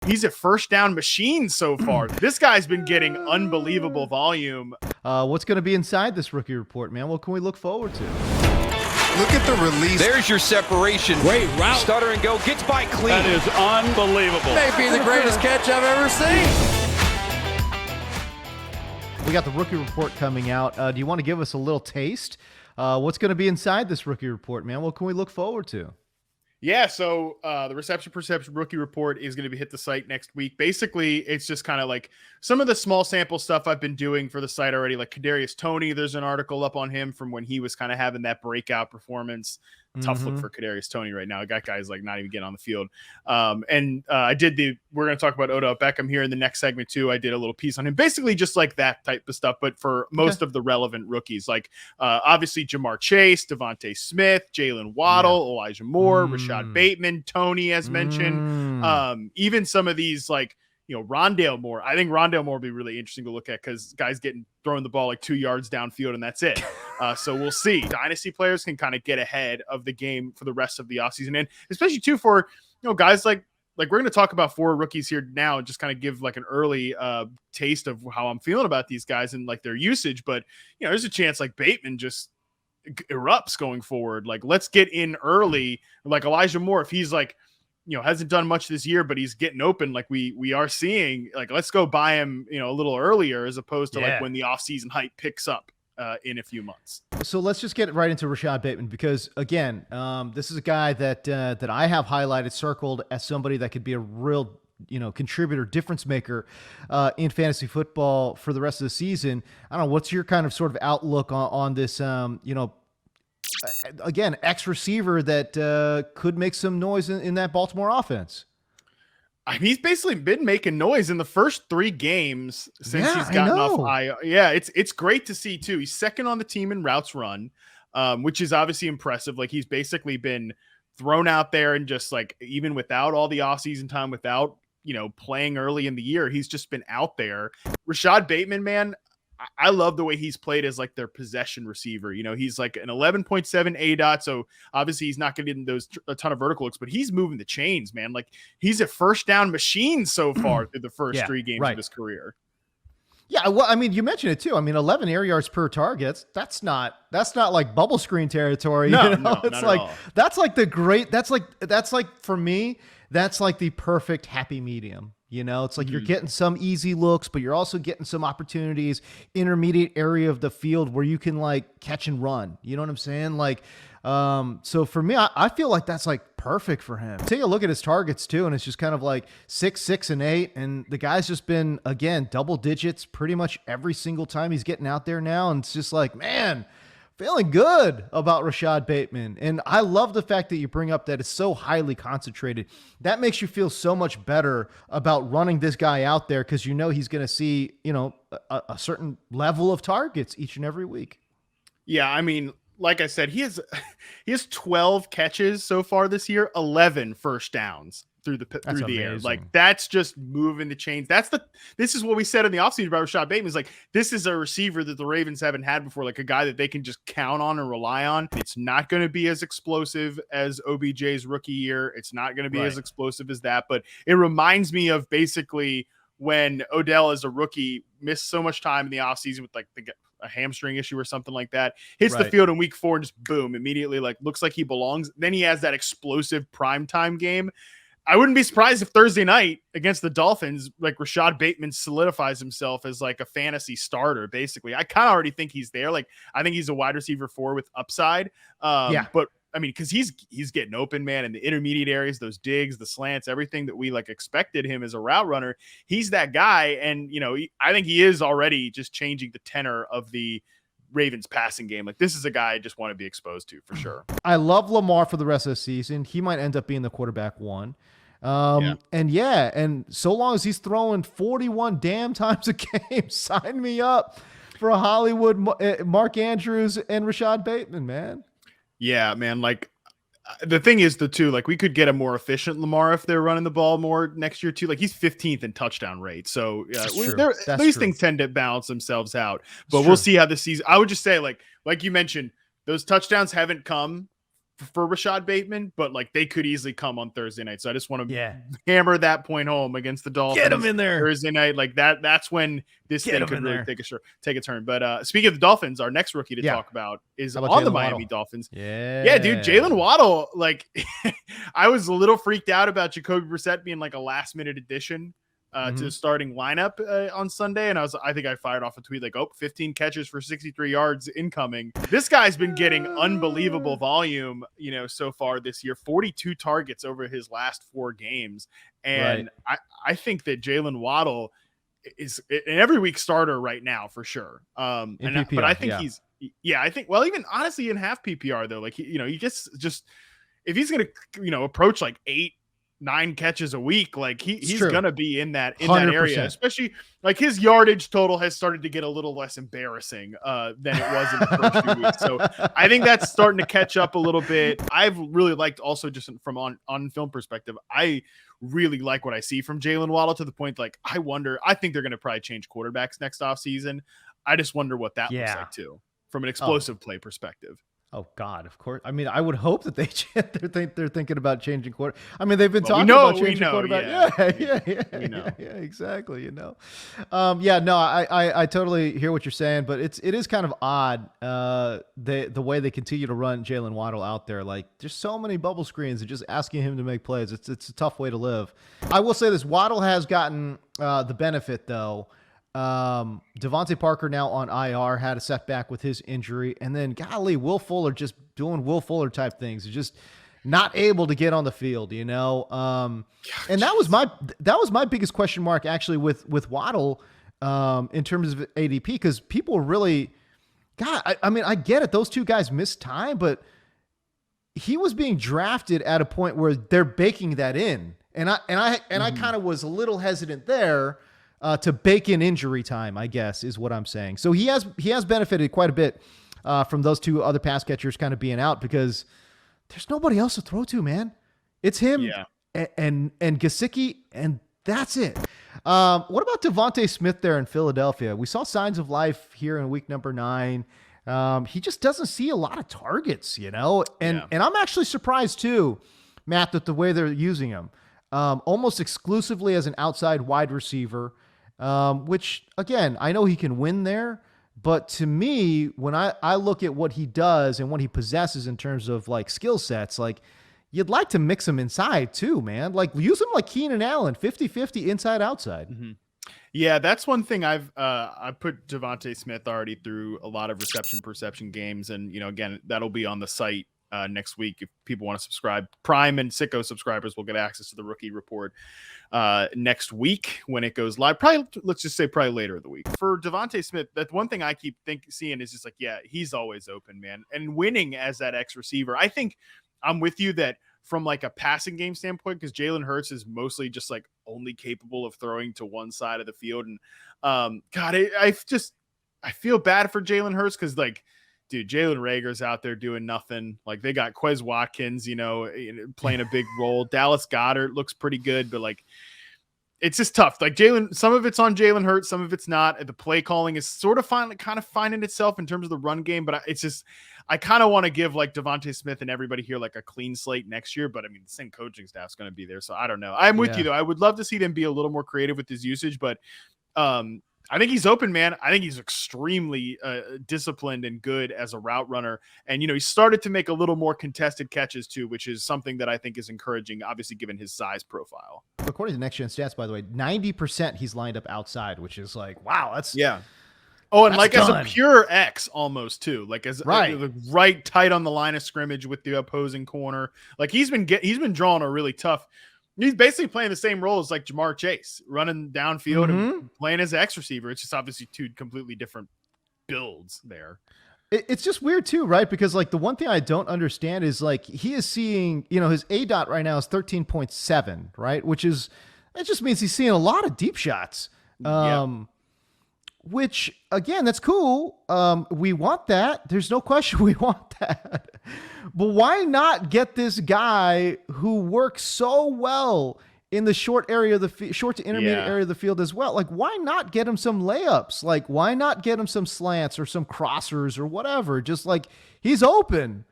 He's a first down machine so far. This guy's been getting unbelievable volume. What's going to be inside this rookie report, man? What can we look forward to? Look at the release. There's your separation. Great route. Stutter and go. Gets by clean. That is unbelievable. Maybe the greatest catch I've ever seen. We got the rookie report coming out. Do you want to give us a little taste? What's going to be inside this rookie report, man? What can we look forward to? Yeah, so the reception perception rookie report is going to be hit the site next week. Basically, it's just kind of like some of the small sample stuff I've been doing for the site already, like Kadarius Toney. There's an article up on him from when he was kind of having that breakout performance. Tough look for Kadarius Toney right now. That guy's like not even getting on the field. I did we're going to talk about Odell Beckham here in the next segment too. I did a little piece on him, basically just like that type of stuff, but for most of the relevant rookies, like obviously Jamar Chase, Devonta Smith, Jaylen Waddle, Elijah Moore, Rashod Bateman, Toney, as mentioned. Even some of these like, Rondale Moore. I think Rondale Moore will be really interesting to look at because guys getting throwing the ball like 2 yards downfield and that's it. So we'll see. Dynasty players can kind of get ahead of the game for the rest of the offseason. And especially too for, guys like we're going to talk about 4 rookies here now and just kind of give like an early taste of how I'm feeling about these guys and like their usage. But, there's a chance like Bateman just erupts going forward. Like let's get in early. Like Elijah Moore, if he's like, hasn't done much this year, but he's getting open like we are seeing. Like, let's go buy him, a little earlier as opposed to like when the offseason hype picks up in a few months. So let's just get right into Rashod Bateman because, again, this is a guy that I have highlighted, circled as somebody that could be a real contributor, difference maker in fantasy football for the rest of the season. I don't know. What's your kind of sort of outlook on this, again, ex-receiver that could make some noise in that Baltimore offense? He's basically been making noise in the first 3 games since he's gotten off IR. Yeah, it's great to see too. He's second on the team in routes run, which is obviously impressive. Like he's basically been thrown out there and just like even without all the offseason time, without playing early in the year, he's just been out there. Rashod Bateman, man, I love the way he's played as like their possession receiver. He's like an 11.7 ADOT. So obviously he's not getting those a ton of vertical looks, but he's moving the chains, man. Like he's a first down machine so far through the first 3 games of his career. Yeah. Well, I mean, you mentioned it too. I mean, 11 air yards per target. That's not like bubble screen territory. No, it's like, that's like for me, that's like the perfect happy medium. It's like you're getting some easy looks, but you're also getting some opportunities, intermediate area of the field where you can like catch and run. You know what I'm saying? Like, so for me, I feel like that's like perfect for him. Take a look at his targets too. And it's just kind of like 6, 6, and 8. And the guy's just been, again, double digits pretty much every single time he's getting out there now. And it's just like, man, feeling good about Rashod Bateman. And I love the fact that you bring up that it's so highly concentrated. That makes you feel so much better about running this guy out there because he's going to see, a certain level of targets each and every week. Yeah, I mean, like I said, he has 12 catches so far this year, 11 first downs through the air. Like that's just moving the chains. This is what we said in the offseason about Rashod Bateman. Is like this is a receiver that the Ravens haven't had before, like a guy that they can just count on and rely on. It's not going to be as explosive as OBJ's rookie year. It's not going to be as explosive as that, but it reminds me of basically when Odell as a rookie missed so much time in the offseason with like a hamstring issue or something like that, hits the field in week 4 and just boom, immediately like looks like he belongs. Then he has that explosive primetime game. I wouldn't be surprised if Thursday night against the Dolphins, like Rashod Bateman solidifies himself as like a fantasy starter. Basically, I kind of already think he's there. Like I think he's a wide receiver 4 with upside. But I mean, because he's getting open, man, in the intermediate areas, those digs, the slants, everything that we like expected him as a route runner. He's that guy, and I think he is already just changing the tenor of the Ravens passing game. Like this is a guy I just want to be exposed to for sure. I love Lamar for the rest of the season. He might end up being the quarterback 1. And so long as he's throwing 41 damn times a game, sign me up for a Hollywood Mark Andrews and Rashod Bateman, man. Yeah, man. Like the thing is like we could get a more efficient Lamar if they're running the ball more next year too. Like he's 15th in touchdown rate. So these things tend to balance themselves out, but we'll see how the season, I would just say like you mentioned, those touchdowns haven't come for Rashod Bateman, but like they could easily come on Thursday night. So I just want to hammer that point home against the Dolphins. Get him in there Thursday night. Like that's when this thing could really take a turn. But speaking of the Dolphins, our next rookie to talk about is on the Miami Dolphins. Yeah, dude, Jaylen Waddle. Like I was a little freaked out about Jacoby Brissett being like a last minute addition to the starting lineup on Sunday. And I think I fired off a tweet like, 15 catches for 63 yards incoming. This guy's been getting unbelievable volume, so far this year, 42 targets over his last 4 games. And I think that Jaylen Waddle is an every week starter right now for sure. But I think even honestly in half PPR though, like, he just if he's going to, approach like 8-9 catches a week, like he's gonna be in that area, especially like his yardage total has started to get a little less embarrassing than it was in the first few weeks. So I think that's starting to catch up a little bit. I've really liked also just from on film perspective, I really like what I see from Jaylen Waddle to the point like I think they're gonna probably change quarterbacks next offseason. I just wonder what that looks like too from an explosive play perspective. Oh God, of course. I mean, I would hope that they're thinking about changing quarter. I mean, they've been talking about changing quarterback. Yeah, exactly. I totally hear what you're saying, but it is kind of odd the way they continue to run Jaylen Waddle out there. Like, there's so many bubble screens and just asking him to make plays. It's a tough way to live. I will say this: Waddle has gotten the benefit though. Devontae Parker now on IR, had a setback with his injury, and then golly, Will Fuller just doing Will Fuller type things, just not able to get on the field, and that was my biggest question mark actually with Waddle in terms of ADP, because people really, I mean, I get it, those two guys missed time, but he was being drafted at a point where they're baking that in, and I kind of was a little hesitant there. To bake in injury time, I guess, is what I'm saying. So he has benefited quite a bit from those two other pass catchers kind of being out, because there's nobody else to throw to, man. It's him and Gesicki, and that's it. What about Devonta Smith there in Philadelphia? We saw signs of life here in week number 9. He just doesn't see a lot of targets, and I'm actually surprised too, Matt, that the way they're using him, almost exclusively as an outside wide receiver. Which, again, I know he can win there, but to me, when I look at what he does and what he possesses in terms of like skill sets, like you'd like to mix him inside too, man. Like use him like Keenan Allen, 50-50 inside outside. Mm-hmm. Yeah, that's one thing I put Devonta Smith already through a lot of reception perception games, and again, that'll be on the site next week. If people want to subscribe, Prime and Sicko subscribers will get access to the rookie report next week when it goes live. Let's just say probably later in the week. For Devonta Smith, that's one thing I keep seeing is just like, he's always open, man, and winning as that X receiver. I think I'm with you that from like a passing game standpoint, because Jalen Hurts is mostly just like only capable of throwing to one side of the field, and I feel bad for Jalen Hurts because like, dude, Jalen Reagor's out there doing nothing. Like they got Quez Watkins, playing a big role. Dallas Goedert looks pretty good, but like it's just tough. Like some of it's on Jalen Hurts, some of it's not. The play calling is sort of finding itself in terms of the run game, but I kind of want to give like Devonta Smith and everybody here like a clean slate next year. But I mean, the same coaching staff's going to be there, so I don't know. I'm with you though. I would love to see them be a little more creative with his usage, but I think he's open, man. I think he's extremely disciplined and good as a route runner. And, he started to make a little more contested catches too, which is something that I think is encouraging, obviously, given his size profile. According to Next Gen Stats, by the way, 90% he's lined up outside, which is like, wow, that's... Yeah. Oh, and like done. As a pure X almost too, like as right tight on the line of scrimmage with the opposing corner. Like he's been drawing a really tough... He's basically playing the same role as like Jamar Chase, running downfield and playing as an X receiver. It's just obviously two completely different builds there. It's just weird too, right? Because like the one thing I don't understand is like he is seeing, his ADOT right now is 13.7, right? It just means he's seeing a lot of deep shots. Which again, that's cool. We want that. There's no question we want that. But why not get this guy who works so well in the short area of the short to intermediate area of the field as well? Like, why not get him some layups? Like, why not get him some slants or some crossers or whatever? Just like he's open.